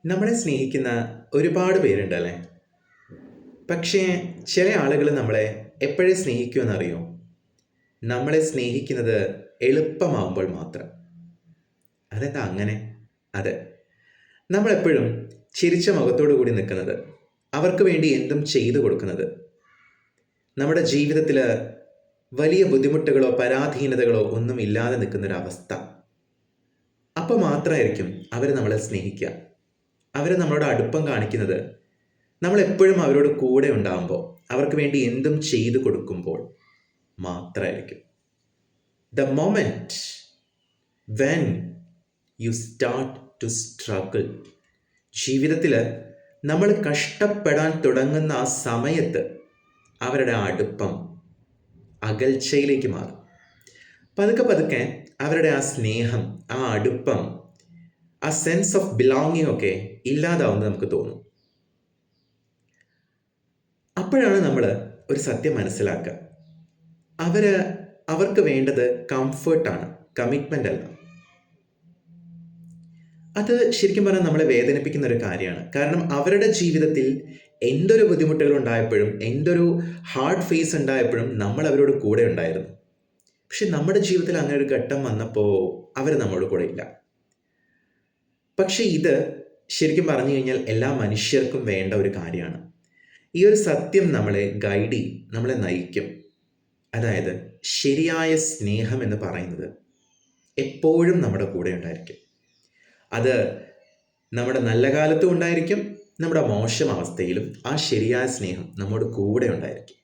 നമ്മളെ സ്നേഹിക്കുന്ന ഒരുപാട് പേരുണ്ടല്ലേ. പക്ഷേ ചില ആളുകൾ നമ്മളെ എപ്പോഴേ സ്നേഹിക്കുമെന്നറിയോ? നമ്മളെ സ്നേഹിക്കുന്നത് എളുപ്പമാവുമ്പോൾ മാത്രം. അതെന്താ അങ്ങനെ? അതെ, നമ്മളെപ്പോഴും ചിരിച്ച മുഖത്തോടു കൂടി നിൽക്കുന്നത്, അവർക്ക് വേണ്ടി എന്തും ചെയ്തു കൊടുക്കുന്നത്, നമ്മുടെ ജീവിതത്തിൽ വലിയ ബുദ്ധിമുട്ടുകളോ പരാധീനതകളോ ഒന്നും ഇല്ലാതെ നിൽക്കുന്നൊരവസ്ഥ, അപ്പോൾ മാത്രമായിരിക്കും അവർ നമ്മളെ സ്നേഹിക്കുക. അവർ നമ്മളോട് അടുപ്പം കാണിക്കുന്നത് നമ്മളെപ്പോഴും അവരോട് കൂടെ ഉണ്ടാകുമ്പോൾ, അവർക്ക് വേണ്ടി എന്തും ചെയ്തു കൊടുക്കുമ്പോൾ മാത്രമായിരിക്കും. The moment when you start to struggle, ജീവിതത്തിൽ നമ്മൾ കഷ്ടപ്പെടാൻ തുടങ്ങുന്ന ആ സമയത്ത് അവരുടെ അടുപ്പം അകൽച്ചയിലേക്ക് മാറും. പതുക്കെ പതുക്കെ അവരുടെ ആ സ്നേഹം, ആ അടുപ്പം, ആ സെൻസ് ഓഫ് ബിലോങ്ങിങ് ഒക്കെ ഇല്ലാതാവുന്നത് നമുക്ക് തോന്നും. അപ്പോഴാണ് നമ്മൾ ഒരു സത്യം മനസ്സിലാക്കുക. അവർക്ക് വേണ്ടത് കംഫേർട്ടാണ്, കമ്മിറ്റ്മെൻ്റ് അല്ല. അത് ശരിക്കും പറഞ്ഞാൽ നമ്മളെ വേദനിപ്പിക്കുന്ന ഒരു കാര്യമാണ്. കാരണം അവരുടെ ജീവിതത്തിൽ എന്തൊരു ബുദ്ധിമുട്ടുകൾ ഉണ്ടായപ്പോഴും, എന്തൊരു ഹാർഡ് ഫേസ് ഉണ്ടായപ്പോഴും നമ്മൾ അവരോട് കൂടെ ഉണ്ടായിരുന്നു. പക്ഷെ നമ്മുടെ ജീവിതത്തിൽ അങ്ങനെ ഒരു ഘട്ടം വന്നപ്പോൾ അവർ നമ്മളോട് കൂടെ ഇല്ല. പക്ഷെ ഇത് ശരിക്കും പറഞ്ഞു കഴിഞ്ഞാൽ എല്ലാ മനുഷ്യർക്കും വേണ്ട ഒരു കാര്യമാണ്. ഈ ഒരു സത്യം നമ്മളെ ഗൈഡ് ചെയ്യും, നമ്മളെ നയിക്കും. അതായത് ശരിയായ സ്നേഹം എന്ന് പറയുന്നത് എപ്പോഴും നമ്മുടെ കൂടെ ഉണ്ടായിരിക്കും. അത് നമ്മുടെ നല്ല കാലത്തും ഉണ്ടായിരിക്കും, നമ്മുടെ മോശം അവസ്ഥയിലും ആ ശരിയായ സ്നേഹം നമ്മോട് കൂടെ ഉണ്ടായിരിക്കും.